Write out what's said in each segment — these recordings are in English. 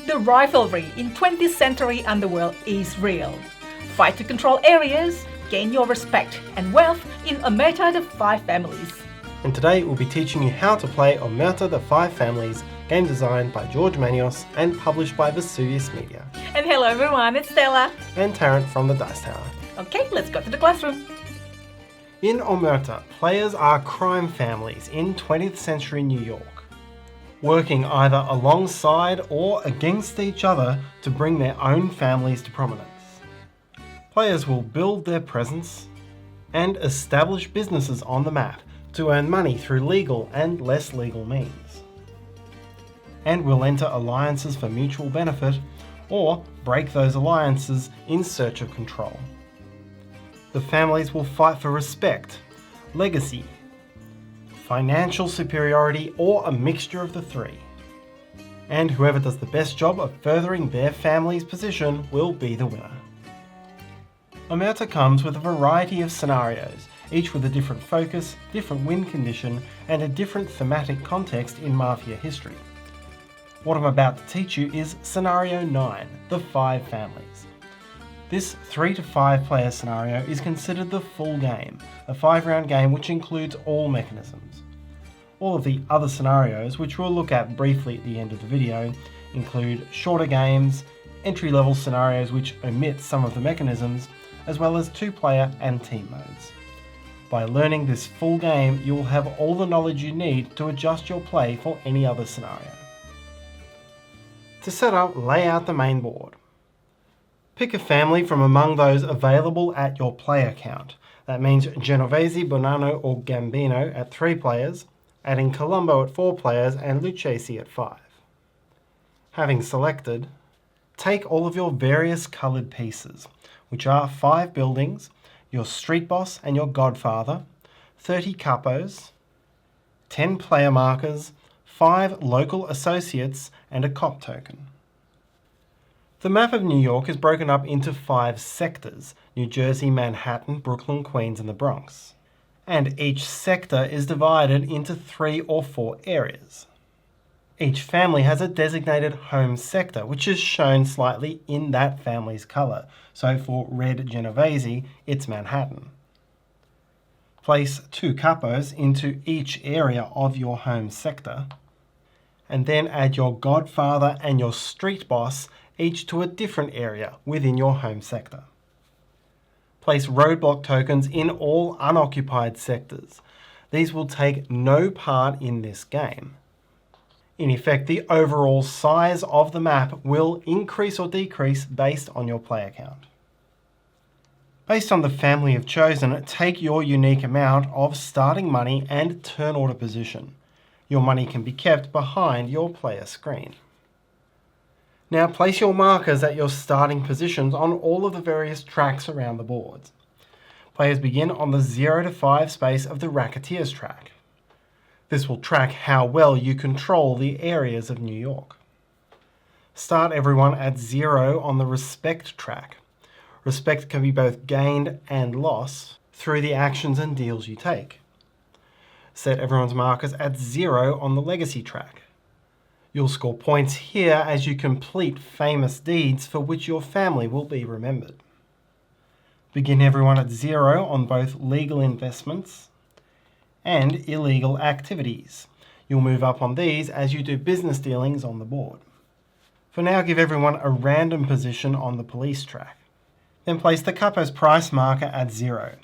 The rivalry in 20th century underworld is real. Fight to control areas, gain your respect and wealth in Omertà The Five Families. And today we'll be teaching you how to play Omertà The Five Families, game designed by George Manios and published by Vesuvius Media. And hello everyone, it's Stella. And Tarrant from the Dice Tower. Okay, let's go to the classroom. In Omerta, players are crime families in 20th century New York, working either alongside or against each other to bring their own families to prominence. Players will build their presence and establish businesses on the map to earn money through legal and less legal means, and will enter alliances for mutual benefit or break those alliances in search of control. The families will fight for respect, legacy, financial superiority, or a mixture of the three. And whoever does the best job of furthering their family's position will be the winner. Omerta comes with a variety of scenarios, each with a different focus, different win condition, and a different thematic context in Mafia history. What I'm about to teach you is Scenario 9, The Five Families. This 3 to 5 player scenario is considered the full game, a 5-round game which includes all mechanisms. All of the other scenarios, which we'll look at briefly at the end of the video, include shorter games, entry-level scenarios which omit some of the mechanisms, as well as 2-player and team modes. By learning this full game, you will have all the knowledge you need to adjust your play for any other scenario. To set up, lay out the main board. Pick a family from among those available at your player count. That means Genovese, Bonanno or Gambino at 3 players, adding Colombo at 4 players and Lucchese at 5. Having selected, take all of your various coloured pieces, which are 5 buildings, your street boss and your godfather, 30 capos, 10 player markers, 5 local associates and a cop token. The map of New York is broken up into 5 sectors: New Jersey, Manhattan, Brooklyn, Queens and the Bronx. And each sector is divided into 3 or 4 areas. Each family has a designated home sector, which is shown slightly in that family's colour. So for red Genovese, it's Manhattan. Place 2 capos into each area of your home sector, and then add your godfather and your street boss each to a different area within your home sector. Place roadblock tokens in all unoccupied sectors. These will take no part in this game. In effect, the overall size of the map will increase or decrease based on your player count. Based on the family you've chosen, take your unique amount of starting money and turn order position. Your money can be kept behind your player screen. Now place your markers at your starting positions on all of the various tracks around the boards. Players begin on the 0 to 5 space of the Racketeers track. This will track how well you control the areas of New York. Start everyone at 0 on the Respect track. Respect can be both gained and lost through the actions and deals you take. Set everyone's markers at 0 on the Legacy track. You'll score points here as you complete famous deeds for which your family will be remembered. Begin everyone at 0 on both legal investments and illegal activities. You'll move up on these as you do business dealings on the board. For now, give everyone a random position on the police track. Then place the Capo's price marker at 0.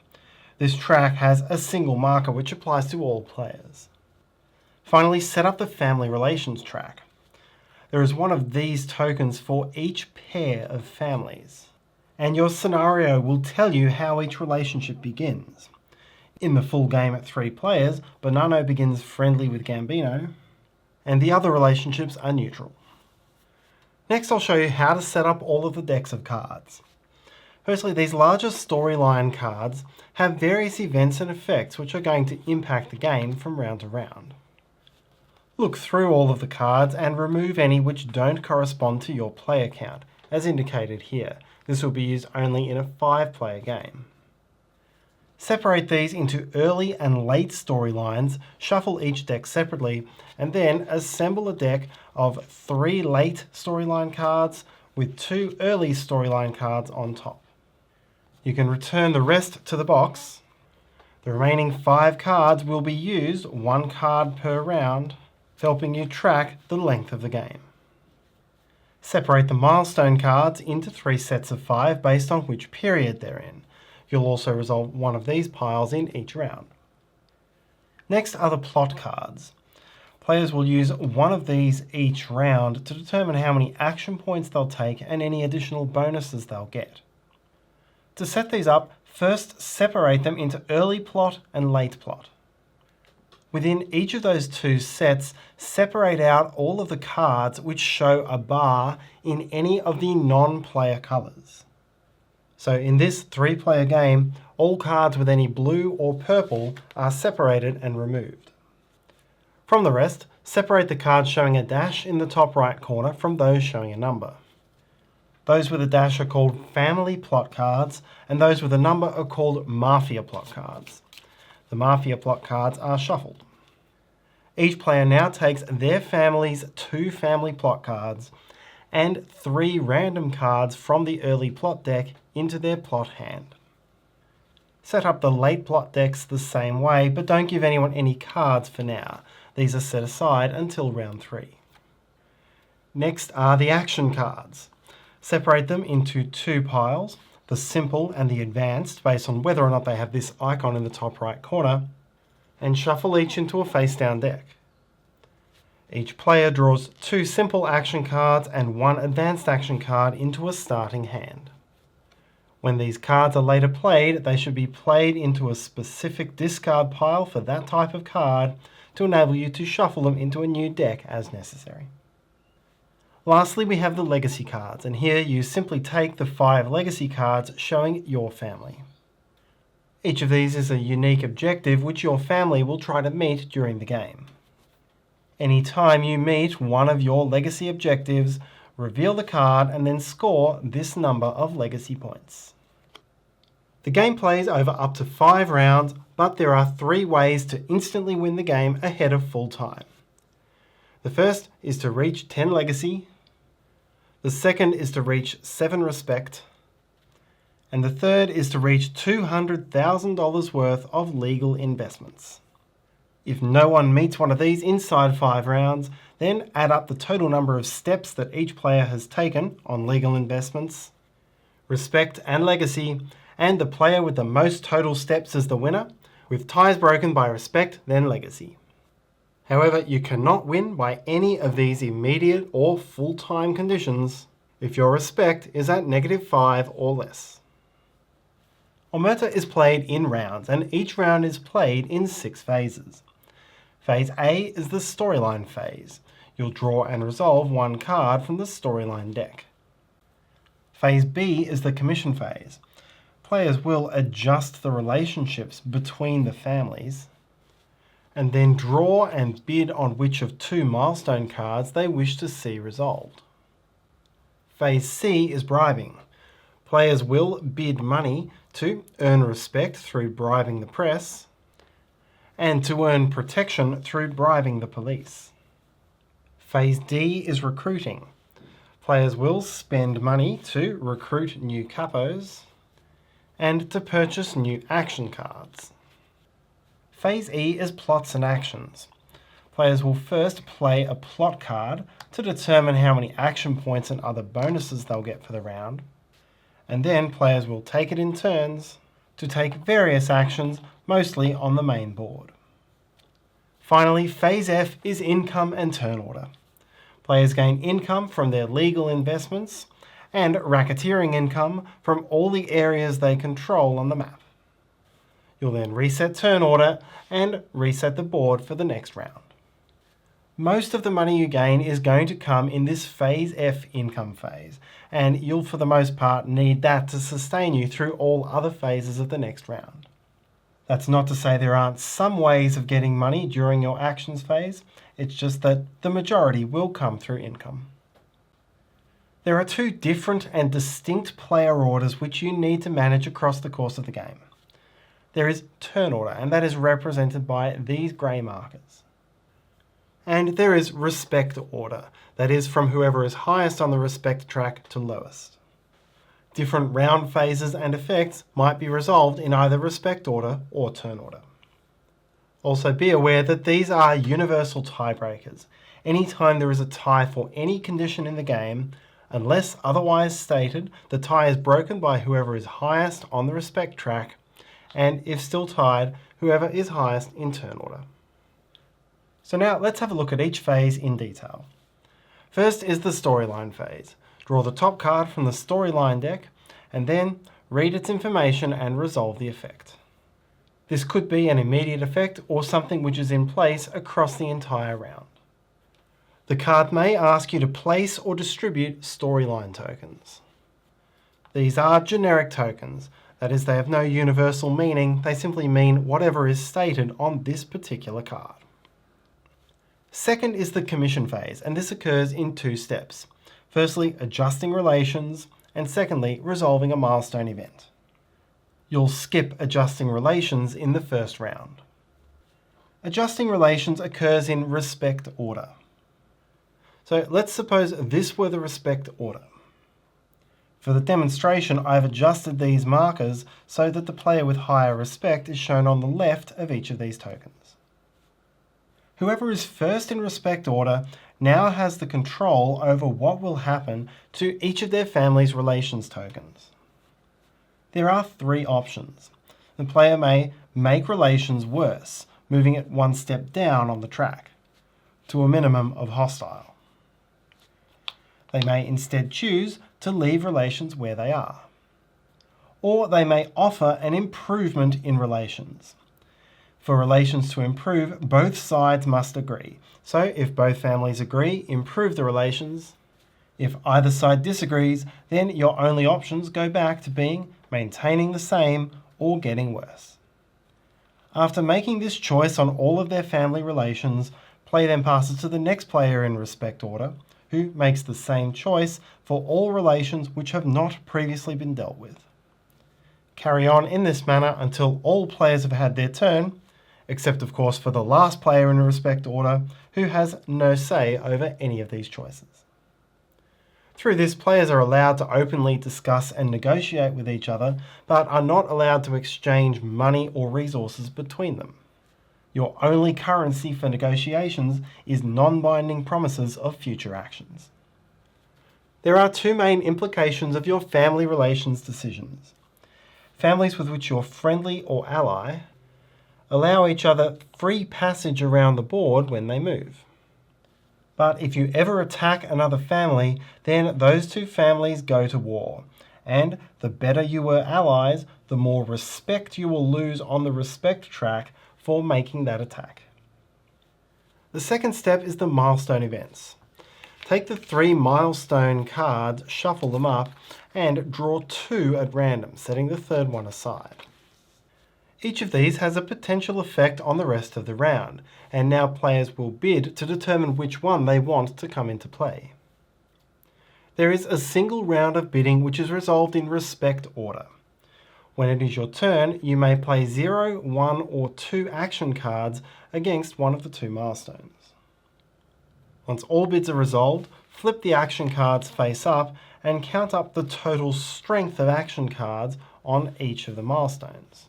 This track has a single marker which applies to all players. Finally, set up the family relations track. There is one of these tokens for each pair of families, and your scenario will tell you how each relationship begins. In the full game at 3 players, Bonanno begins friendly with Gambino, and the other relationships are neutral. Next, I'll show you how to set up all of the decks of cards. Firstly, these larger storyline cards have various events and effects which are going to impact the game from round to round. Look through all of the cards and remove any which don't correspond to your player count, as indicated here. This will be used only in a 5-player game. Separate these into early and late storylines, shuffle each deck separately, and then assemble a deck of 3 late storyline cards with 2 early storyline cards on top. You can return the rest to the box. The remaining 5 cards will be used, 1 card per round, helping you track the length of the game. Separate the milestone cards into 3 sets of 5 based on which period they're in. You'll also resolve one of these piles in each round. Next are the plot cards. Players will use one of these each round to determine how many action points they'll take and any additional bonuses they'll get. To set these up, first separate them into early plot and late plot. Within each of those 2 sets, separate out all of the cards which show a bar in any of the non-player colours. So in this 3-player game, all cards with any blue or purple are separated and removed. From the rest, separate the cards showing a dash in the top right corner from those showing a number. Those with a dash are called family plot cards, and those with a number are called mafia plot cards. The mafia plot cards are shuffled. Each player now takes their family's 2 family plot cards and 3 random cards from the early plot deck into their plot hand. Set up the late plot decks the same way, but don't give anyone any cards for now. These are set aside until round 3. Next are the action cards. Separate them into 2 piles, the simple and the advanced, based on whether or not they have this icon in the top right corner, and shuffle each into a face-down deck. Each player draws 2 simple action cards and 1 advanced action card into a starting hand. When these cards are later played, they should be played into a specific discard pile for that type of card to enable you to shuffle them into a new deck as necessary. Lastly, we have the legacy cards, and here you simply take the 5 legacy cards showing your family. Each of these is a unique objective which your family will try to meet during the game. Anytime you meet one of your legacy objectives, reveal the card and then score this number of legacy points. The game plays over up to 5 rounds, but there are 3 ways to instantly win the game ahead of full time. The first is to reach 10 legacy, the second is to reach 7 respect, and the third is to reach $200,000 worth of legal investments. If no one meets one of these inside 5 rounds, then add up the total number of steps that each player has taken on legal investments, respect and legacy, and the player with the most total steps is the winner, with ties broken by respect then legacy. However, you cannot win by any of these immediate or full-time conditions if your respect is at -5 or less. Omerta is played in rounds, and each round is played in 6 phases. Phase A is the storyline phase. You'll draw and resolve 1 card from the storyline deck. Phase B is the commission phase. Players will adjust the relationships between the families, and then draw and bid on which of 2 milestone cards they wish to see resolved. Phase C is bribing. Players will bid money to earn respect through bribing the press, and to earn protection through bribing the police. Phase D is recruiting. Players will spend money to recruit new capos and to purchase new action cards. Phase E is plots and actions. Players will first play a plot card to determine how many action points and other bonuses they'll get for the round, and then players will take it in turns to take various actions, mostly on the main board. Finally, Phase F is income and turn order. Players gain income from their legal investments and racketeering income from all the areas they control on the map. You'll then reset turn order and reset the board for the next round. Most of the money you gain is going to come in this Phase F income phase, and you'll for the most part need that to sustain you through all other phases of the next round. That's not to say there aren't some ways of getting money during your actions phase, it's just that the majority will come through income. There are 2 different and distinct player orders which you need to manage across the course of the game. There is turn order, and that is represented by these grey markers. And there is respect order, that is from whoever is highest on the respect track to lowest. Different round phases and effects might be resolved in either respect order or turn order. Also be aware that these are universal tiebreakers. Anytime there is a tie for any condition in the game, unless otherwise stated, the tie is broken by whoever is highest on the respect track, and if still tied, whoever is highest in turn order. So now let's have a look at each phase in detail. First is the storyline phase. Draw the top card from the storyline deck, and then read its information and resolve the effect. This could be an immediate effect or something which is in place across the entire round. The card may ask you to place or distribute storyline tokens. These are generic tokens, that is, they have no universal meaning, they simply mean whatever is stated on this particular card. Second is the commission phase, and this occurs in 2 steps. Firstly, adjusting relations, and secondly, resolving a milestone event. You'll skip adjusting relations in the first round. Adjusting relations occurs in respect order. So let's suppose this were the respect order. For the demonstration, I've adjusted these markers so that the player with higher respect is shown on the left of each of these tokens. Whoever is first in respect order now has the control over what will happen to each of their family's relations tokens. There are 3 options. The player may make relations worse, moving it 1 step down on the track, to a minimum of hostile. They may instead choose to leave relations where they are. Or they may offer an improvement in relations. For relations to improve, both sides must agree. So if both families agree, improve the relations. If either side disagrees, then your only options go back to being maintaining the same or getting worse. After making this choice on all of their family relations, play then passes to the next player in respect order, who makes the same choice for all relations which have not previously been dealt with. Carry on in this manner until all players have had their turn, except of course for the last player in respect order, who has no say over any of these choices. Through this, players are allowed to openly discuss and negotiate with each other, but are not allowed to exchange money or resources between them. Your only currency for negotiations is non-binding promises of future actions. There are 2 main implications of your family relations decisions. Families with which you're friendly or ally allow each other free passage around the board when they move. But if you ever attack another family, then those 2 families go to war, and the better you were allies, the more respect you will lose on the respect track for making that attack. The second step is the milestone events. Take the 3 milestone cards, shuffle them up, and draw 2 at random, setting the 3rd one aside. Each of these has a potential effect on the rest of the round, and now players will bid to determine which one they want to come into play. There is a single round of bidding which is resolved in respect order. When it is your turn, you may play 0, 1 or 2 action cards against one of the 2 milestones. Once all bids are resolved, flip the action cards face up and count up the total strength of action cards on each of the milestones.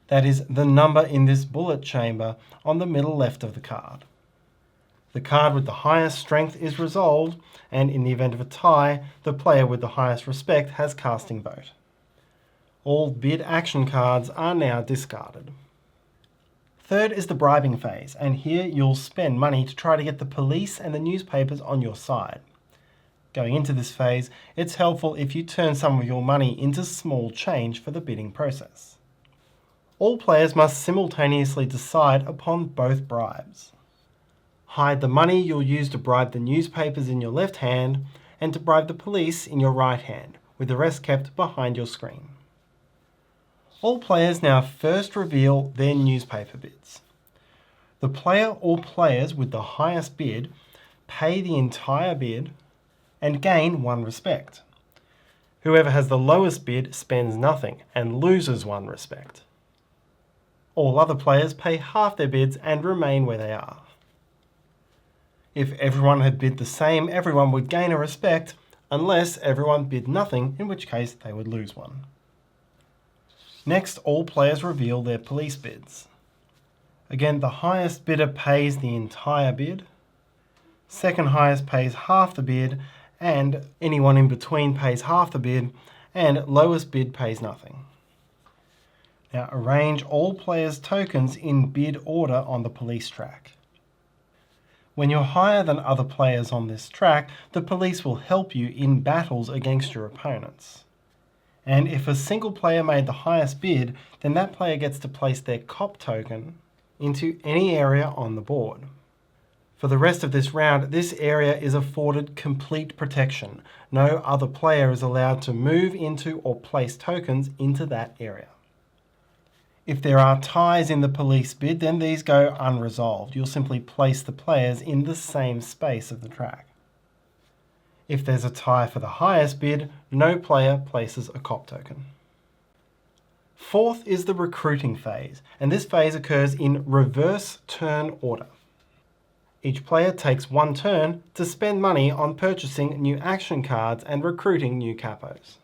That is the number in this bullet chamber on the middle left of the card. The card with the highest strength is resolved, and in the event of a tie, the player with the highest respect has casting vote. All bid action cards are now discarded. Third is the bribing phase, and here you'll spend money to try to get the police and the newspapers on your side. Going into this phase, it's helpful if you turn some of your money into small change for the bidding process. All players must simultaneously decide upon both bribes. Hide the money you'll use to bribe the newspapers in your left hand and to bribe the police in your right hand, with the rest kept behind your screen. All players now first reveal their newspaper bids. The player or players with the highest bid pay the entire bid and gain 1 respect. Whoever has the lowest bid spends nothing and loses 1 respect. All other players pay half their bids and remain where they are. If everyone had bid the same, everyone would gain a respect, unless everyone bid nothing, in which case they would lose one. Next, all players reveal their police bids. Again, the highest bidder pays the entire bid, second highest pays half the bid, and anyone in between pays half the bid, and lowest bid pays nothing. Now arrange all players' tokens in bid order on the police track. When you're higher than other players on this track, the police will help you in battles against your opponents. And if a single player made the highest bid, then that player gets to place their cop token into any area on the board. For the rest of this round, this area is afforded complete protection. No other player is allowed to move into or place tokens into that area. If there are ties in the police bid, then these go unresolved. You'll simply place the players in the same space of the track. If there's a tie for the highest bid, no player places a cop token. Fourth is the recruiting phase, and this phase occurs in reverse turn order. Each player takes one turn to spend money on purchasing new action cards and recruiting new capos.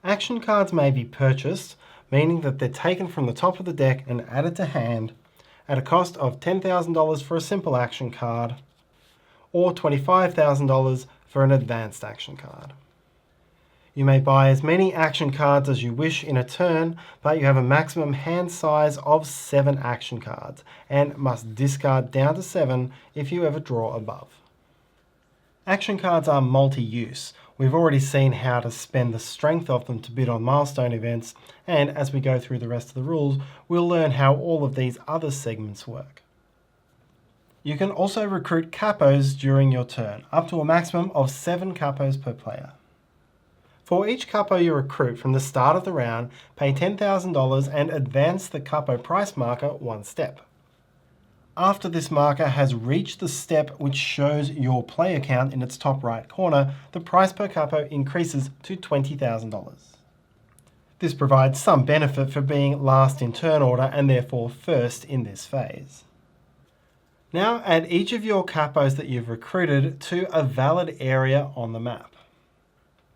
Action cards may be purchased, meaning that they're taken from the top of the deck and added to hand at a cost of $10,000 for a simple action card or $25,000 for an advanced action card. You may buy as many action cards as you wish in a turn, but you have a maximum hand size of 7 action cards and must discard down to 7 if you ever draw above. Action cards are multi-use. We've already seen how to spend the strength of them to bid on milestone events, and as we go through the rest of the rules, we'll learn how all of these other segments work. You can also recruit capos during your turn, up to a maximum of 7 capos per player. For each capo you recruit from the start of the round, pay $10,000 and advance the capo price marker 1 step. After this marker has reached the step which shows your player count in its top right corner, the price per capo increases to $20,000. This provides some benefit for being last in turn order and therefore first in this phase. Now add each of your capos that you've recruited to a valid area on the map.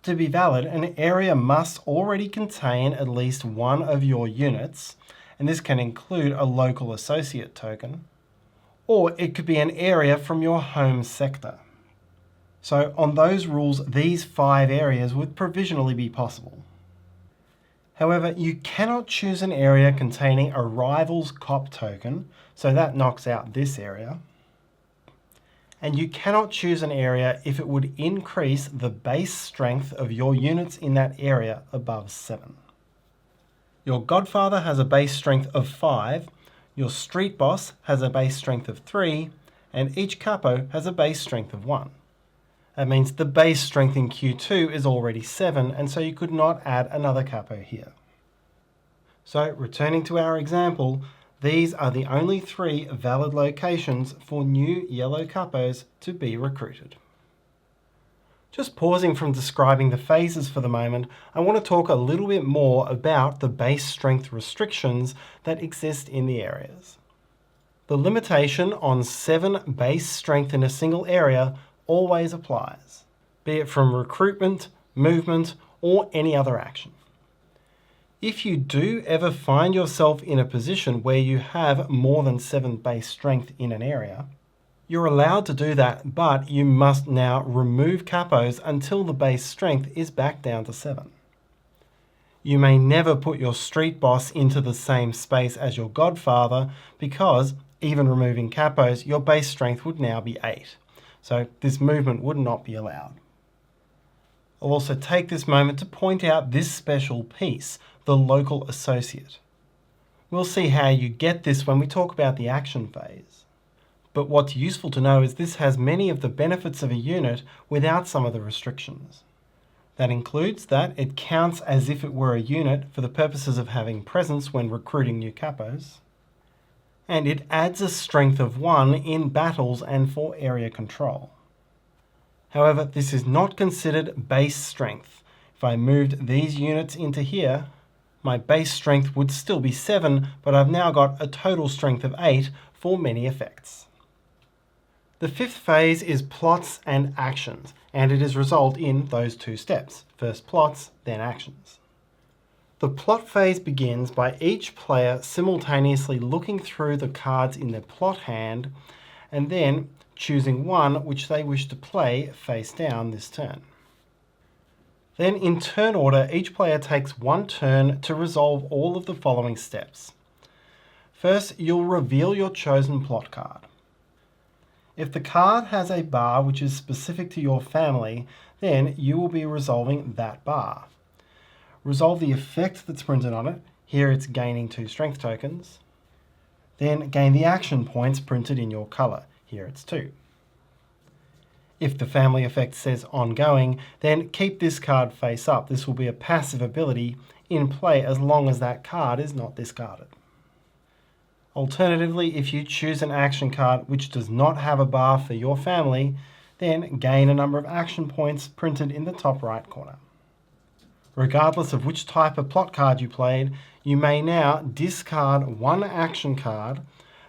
To be valid, an area must already contain at least one of your units, and this can include a local associate token, or it could be an area from your home sector. So on those rules, these 5 areas would provisionally be possible. However, you cannot choose an area containing a rival's cop token, so that knocks out this area. And you cannot choose an area if it would increase the base strength of your units in that area above 7. Your Godfather has a base strength of 5, your Street Boss has a base strength of 3, and each capo has a base strength of 1. That means the base strength in Q2 is already 7, and so you could not add another capo here. So, returning to our example, these are the only 3 valid locations for new yellow capos to be recruited. Just pausing from describing the phases for the moment, I want to talk a little bit more about the base strength restrictions that exist in the areas. The limitation on 7 base strength in a single area always applies, be it from recruitment, movement, or any other action. If you do ever find yourself in a position where you have more than 7 base strength in an area, you're allowed to do that, but you must now remove capos until the base strength is back down to 7. You may never put your Street Boss into the same space as your Godfather because, even removing capos, your base strength would now be 8. So this movement would not be allowed. I'll also take this moment to point out this special piece, the local associate. We'll see how you get this when we talk about the action phase. But what's useful to know is this has many of the benefits of a unit without some of the restrictions. That includes that it counts as if it were a unit for the purposes of having presence when recruiting new capos, and it adds a strength of 1 in battles and for area control. However, this is not considered base strength. If I moved these units into here, My base strength would still be 7, but I've now got a total strength of 8 for many effects. The fifth phase is plots and actions, and it is resolved in those two steps. First plots, then actions. The plot phase begins by each player simultaneously looking through the cards in their plot hand and then choosing one which they wish to play face down this turn. Then in turn order, each player takes one turn to resolve all of the following steps. First, you'll reveal your chosen plot card. If the card has a bar which is specific to your family, then you will be resolving that bar. Resolve the effect that's printed on it. Here it's gaining 2 strength tokens. Then gain the action points printed in your colour. Here it's 2. If the family effect says ongoing, then keep this card face up. This will be a passive ability in play as long as that card is not discarded. Alternatively, if you choose an action card which does not have a bar for your family, then gain a number of action points printed in the top right corner. Regardless of which type of plot card you played, you may now discard one action card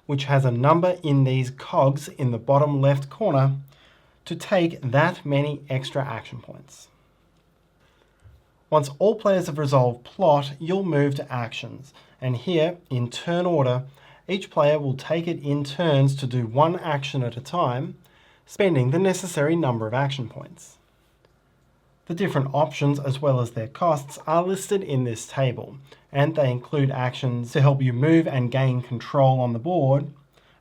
which has a number in these cogs in the bottom left corner to take that many extra action points. Once all players have resolved plot, you'll move to actions, and here, in turn order, each player will take it in turns to do one action at a time, spending the necessary number of action points. The different options as well as their costs are listed in this table, and they include actions to help you move and gain control on the board,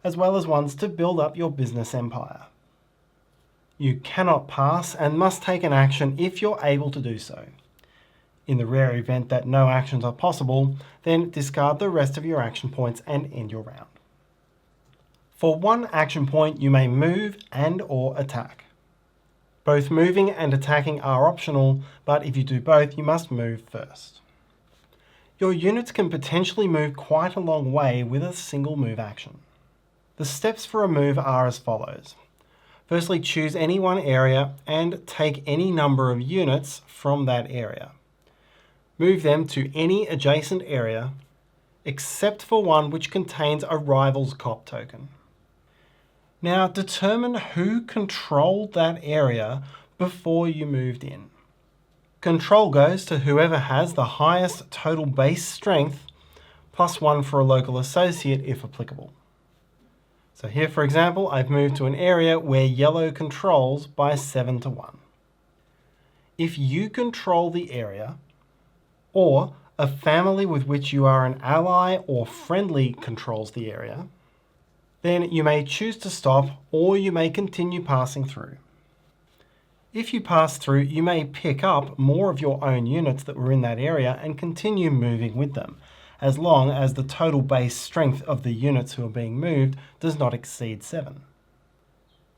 as well as ones to build up your business empire. You cannot pass and must take an action if you're able to do so. In the rare event that no actions are possible, then discard the rest of your action points and end your round. For one action point, you may move and/or attack. Both moving and attacking are optional, but if you do both, you must move first. Your units can potentially move quite a long way with a single move action. The steps for a move are as follows. Firstly, choose any one area and take any number of units from that area. Move them to any adjacent area, except for one which contains a rival's cop token. Now determine who controlled that area before you moved in. Control goes to whoever has the highest total base strength, +1 for a local associate if applicable. So here, for example, I've moved to an area where yellow controls by 7 to 1. If you control the area, or a family with which you are an ally or friendly controls the area, then you may choose to stop or you may continue passing through. If you pass through, you may pick up more of your own units that were in that area and continue moving with them, as long as the total base strength of the units who are being moved does not exceed 7.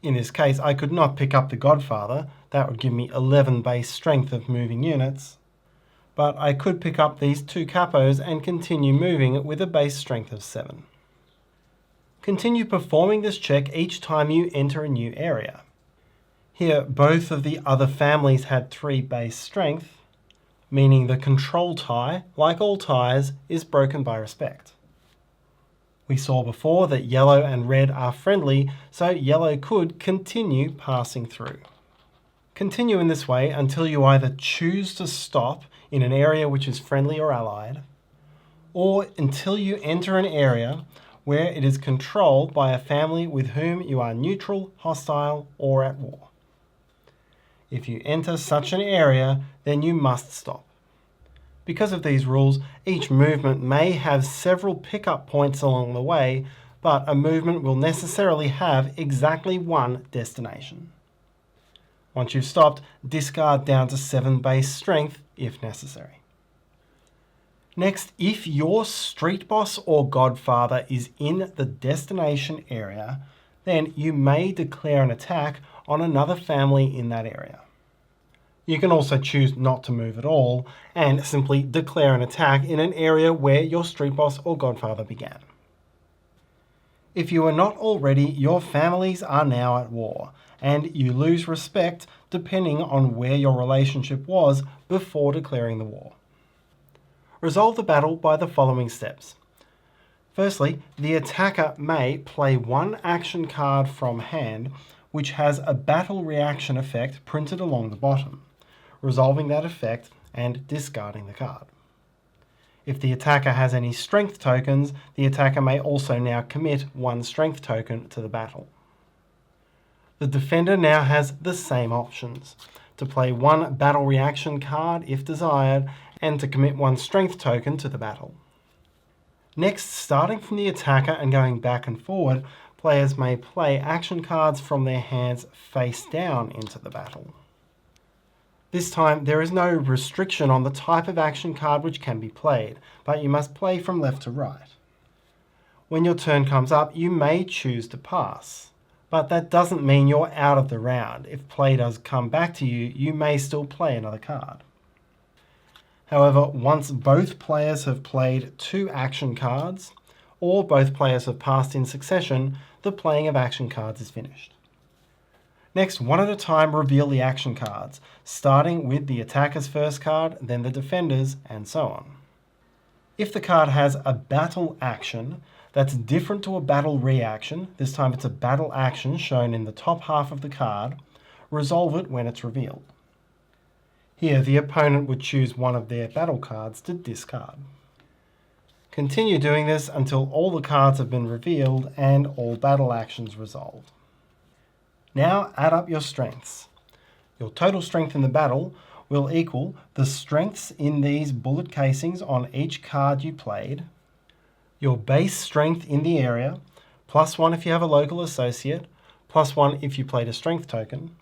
In this case, I could not pick up the Godfather. That would give me 11 base strength of moving units. But I could pick up these 2 capos and continue moving with a base strength of 7. Continue performing this check each time you enter a new area. Here, both of the other families had 3 base strength, meaning the control tie, like all ties, is broken by respect. We saw before that yellow and red are friendly, so yellow could continue passing through. Continue in this way until you either choose to stop in an area which is friendly or allied, or until you enter an area where it is controlled by a family with whom you are neutral, hostile, or at war. If you enter such an area, then you must stop. Because of these rules, each movement may have several pickup points along the way, but a movement will necessarily have exactly one destination. Once you've stopped, discard down to 7 base strength if necessary. Next, if your street boss or godfather is in the destination area, then you may declare an attack on another family in that area. You can also choose not to move at all and simply declare an attack in an area where your street boss or godfather began. If you are not already, your families are now at war, and you lose respect depending on where your relationship was before declaring the war. Resolve the battle by the following steps. Firstly, the attacker may play one action card from hand which has a battle reaction effect printed along the bottom, resolving that effect and discarding the card. If the attacker has any strength tokens, the attacker may also now commit one strength token to the battle. The defender now has the same options: to play one battle reaction card if desired, and to commit one strength token to the battle. Next, starting from the attacker and going back and forward, players may play action cards from their hands face down into the battle. This time, there is no restriction on the type of action card which can be played, but you must play from left to right. When your turn comes up, you may choose to pass, but that doesn't mean you're out of the round. If play does come back to you, you may still play another card. However, once both players have played two action cards, or both players have passed in succession, the playing of action cards is finished. Next, one at a time, reveal the action cards, starting with the attacker's first card, then the defender's, and so on. If the card has a battle action that's different to a battle reaction, this time it's a battle action shown in the top half of the card, resolve it when it's revealed. Here, the opponent would choose one of their battle cards to discard. Continue doing this until all the cards have been revealed and all battle actions resolved. Now add up your strengths. Your total strength in the battle will equal the strengths in these bullet casings on each card you played, your base strength in the area, +1 if you have a local associate, +1 if you played a strength token,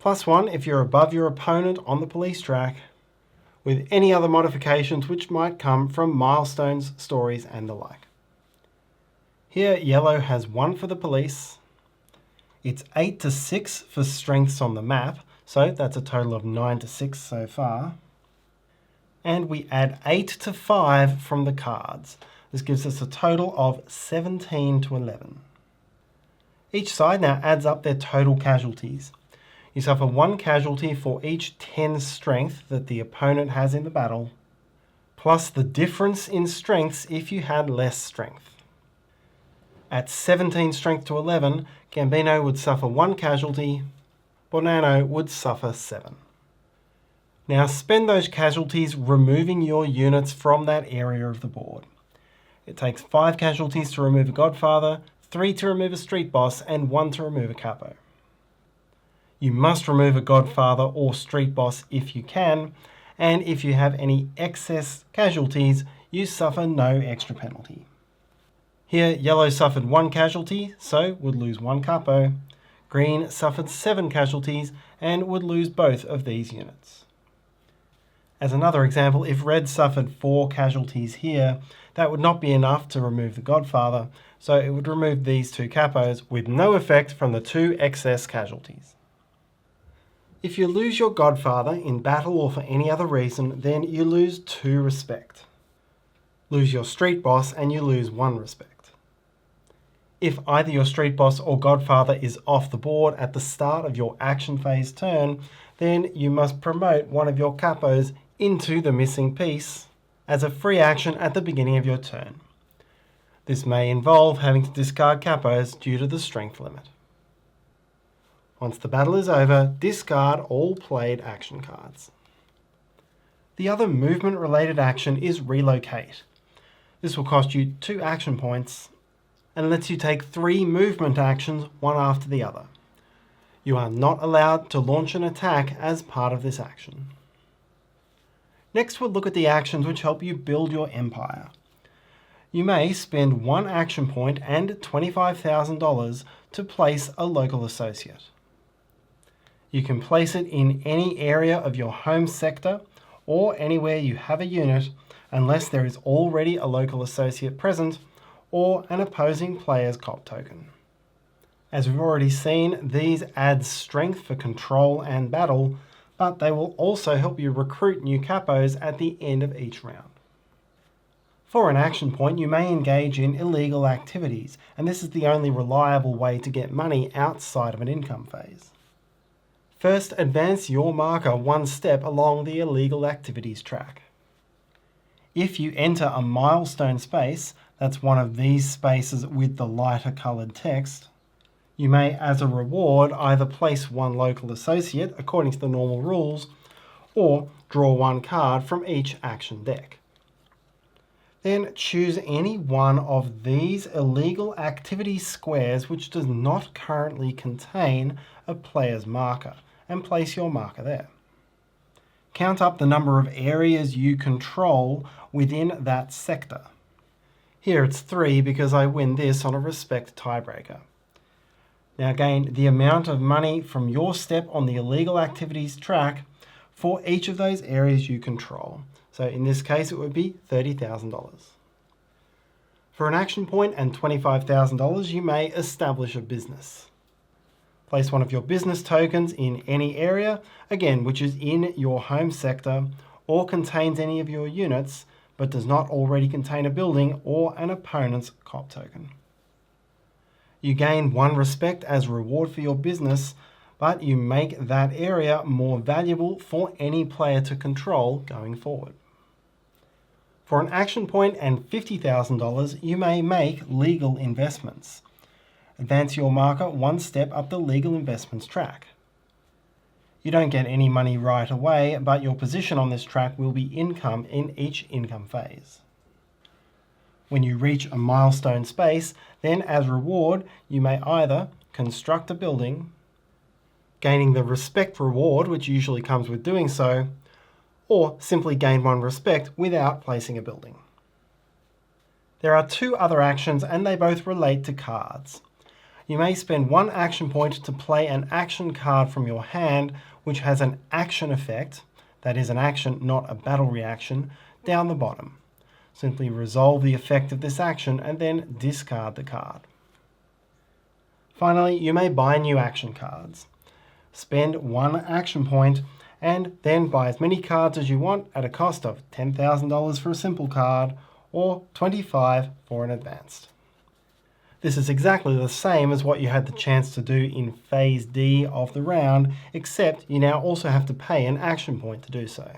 +1 if you're above your opponent on the police track, with any other modifications which might come from milestones, stories, and the like. Here, yellow has 1 for the police. It's 8 to 6 for strengths on the map, so that's a total of 9 to 6 so far. And we add 8 to 5 from the cards. This gives us a total of 17 to 11. Each side now adds up their total casualties. You suffer 1 casualty for each 10 strength that the opponent has in the battle, plus the difference in strengths if you had less strength. At 17 strength to 11, Gambino would suffer 1 casualty, Bonanno would suffer 7. Now spend those casualties removing your units from that area of the board. It takes 5 casualties to remove a Godfather, 3 to remove a Street Boss, and 1 to remove a Capo. You must remove a Godfather or Street Boss if you can, and if you have any excess casualties, you suffer no extra penalty. Here, yellow suffered 1 casualty, so would lose 1 Capo. Green suffered 7 casualties and would lose both of these units. As another example, if red suffered 4 casualties here, that would not be enough to remove the Godfather, so it would remove these 2 Capos with no effect from the 2 excess casualties. If you lose your Godfather in battle or for any other reason, then you lose 2 respect. Lose your Street Boss and you lose 1 respect. If either your Street Boss or Godfather is off the board at the start of your action phase turn, then you must promote one of your Capos into the missing piece as a free action at the beginning of your turn. This may involve having to discard Capos due to the strength limit. Once the battle is over, discard all played action cards. The other movement-related action is relocate. This will cost you 2 action points and lets you take 3 movement actions, one after the other. You are not allowed to launch an attack as part of this action. Next, we'll look at the actions which help you build your empire. You may spend 1 action point and $25,000 to place a local associate. You can place it in any area of your home sector or anywhere you have a unit unless there is already a local associate present or an opposing player's cop token. As we've already seen, these add strength for control and battle, but they will also help you recruit new capos at the end of each round. For an action point, you may engage in illegal activities, and this is the only reliable way to get money outside of an income phase. First, advance your marker 1 step along the illegal activities track. If you enter a milestone space, that's one of these spaces with the lighter coloured text, you may, as a reward, either place one local associate according to the normal rules, or draw one card from each action deck. Then choose any one of these illegal activity squares which does not currently contain a player's marker, and place your marker there. Count up the number of areas you control within that sector. Here it's 3 because I win this on a respect tiebreaker. Now gain the amount of money from your step on the illegal activities track for each of those areas you control. So in this case it would be $30,000. For an action point and $25,000 you may establish a business. Place one of your business tokens in any area, again which is in your home sector or contains any of your units but does not already contain a building or an opponent's cop token. You gain 1 respect as reward for your business, but you make that area more valuable for any player to control going forward. For an action point and $50,000, you may make legal investments. Advance your marker 1 step up the legal investments track. You don't get any money right away, but your position on this track will be income in each income phase. When you reach a milestone space, then as reward, you may either construct a building, gaining the respect reward, which usually comes with doing so, or simply gain 1 respect without placing a building. There are 2 other actions and they both relate to cards. You may spend 1 action point to play an action card from your hand which has an action effect, that is an action, not a battle reaction, down the bottom. Simply resolve the effect of this action and then discard the card. Finally, you may buy new action cards. Spend 1 action point and then buy as many cards as you want at a cost of $10,000 for a simple card or $25,000 for an advanced. This is exactly the same as what you had the chance to do in Phase D of the round, except you now also have to pay an action point to do so.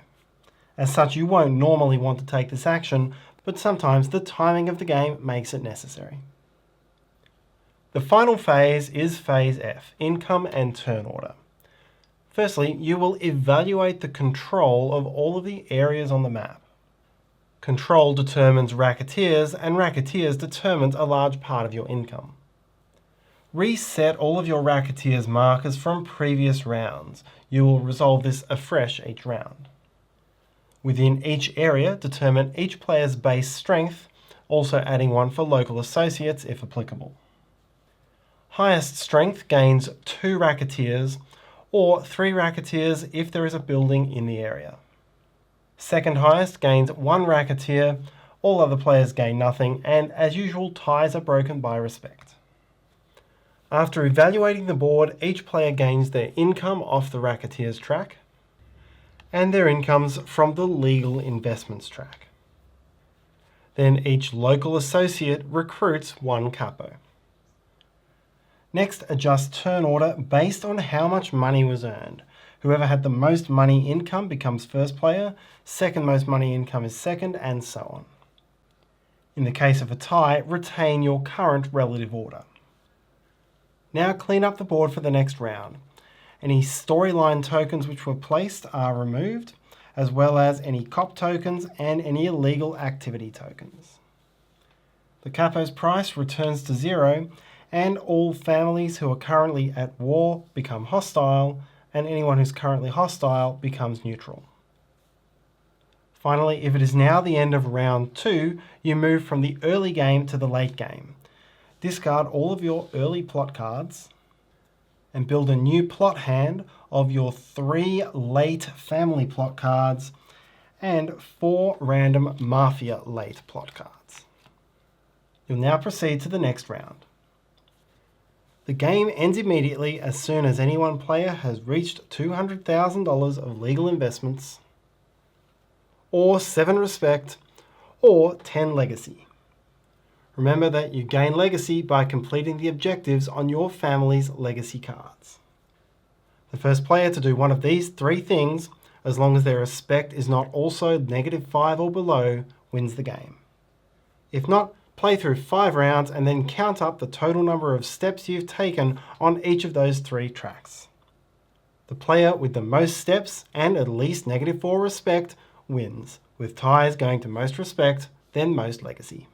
As such, you won't normally want to take this action, but sometimes the timing of the game makes it necessary. The final phase is Phase F, Income and Turn Order. Firstly, you will evaluate the control of all of the areas on the map. Control determines racketeers, and racketeers determines a large part of your income. Reset all of your racketeers' markers from previous rounds. You will resolve this afresh each round. Within each area, determine each player's base strength, also adding 1 for local associates if applicable. Highest strength gains 2 racketeers, or 3 racketeers if there is a building in the area. Second highest gains 1 racketeer, all other players gain nothing, and as usual ties are broken by respect. After evaluating the board, each player gains their income off the racketeers track, and their incomes from the legal investments track. Then each local associate recruits 1 capo. Next, adjust turn order based on how much money was earned. Whoever had the most money income becomes first player, second most money income is second, and so on. In the case of a tie, retain your current relative order. Now clean up the board for the next round. Any storyline tokens which were placed are removed, as well as any cop tokens and any illegal activity tokens. The capo's price returns to 0, and all families who are currently at war become hostile, and anyone who's currently hostile becomes neutral. Finally, if it is now the end of round 2, you move from the early game to the late game. Discard all of your early plot cards and build a new plot hand of your 3 late family plot cards and 4 random mafia late plot cards. You'll now proceed to the next round. The game ends immediately as soon as any one player has reached $200,000 of legal investments, or 7 respect, or 10 legacy. Remember that you gain legacy by completing the objectives on your family's legacy cards. The first player to do one of these 3 things, as long as their respect is not also -5 or below, wins the game. If not, play through 5 rounds and then count up the total number of steps you've taken on each of those 3 tracks. The player with the most steps and at least -4 respect wins, with ties going to most respect, then most legacy.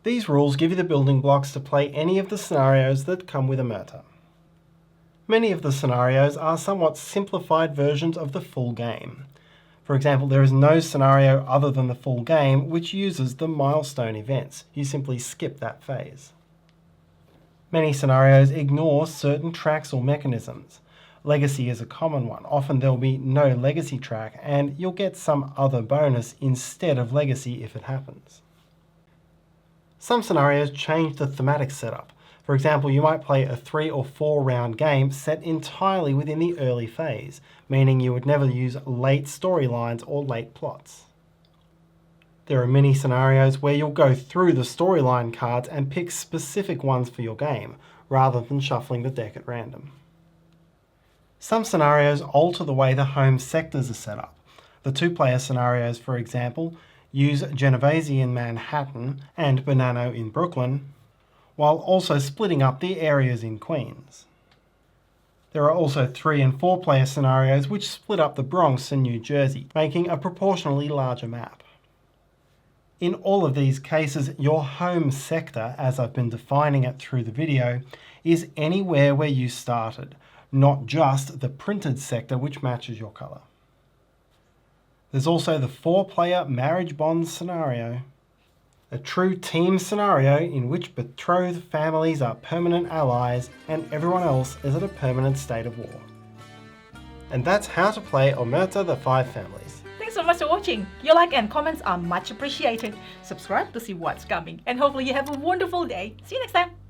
These rules give you the building blocks to play any of the scenarios that come with Omerta. Many of the scenarios are somewhat simplified versions of the full game. For example, there is no scenario other than the full game which uses the milestone events. You simply skip that phase. Many scenarios ignore certain tracks or mechanisms. Legacy is a common one. Often there'll be no legacy track and you'll get some other bonus instead of legacy if it happens. Some scenarios change the thematic setup. For example, you might play a 3 or 4 round game set entirely within the early phase, meaning you would never use late storylines or late plots. There are many scenarios where you'll go through the storyline cards and pick specific ones for your game, rather than shuffling the deck at random. Some scenarios alter the way the home sectors are set up. The 2-player scenarios, for example, use Genovese in Manhattan and Bonanno in Brooklyn, while also splitting up the areas in Queens. There are also 3 and 4-player scenarios which split up the Bronx and New Jersey, making a proportionally larger map. In all of these cases, your home sector, as I've been defining it through the video, is anywhere where you started, not just the printed sector which matches your colour. There's also the 4-player marriage bond scenario, a true team scenario in which betrothed families are permanent allies and everyone else is at a permanent state of war. And that's how to play Omertà The Five Families. Thanks so much for watching. Your like and comments are much appreciated. Subscribe to see what's coming and hopefully you have a wonderful day. See you next time.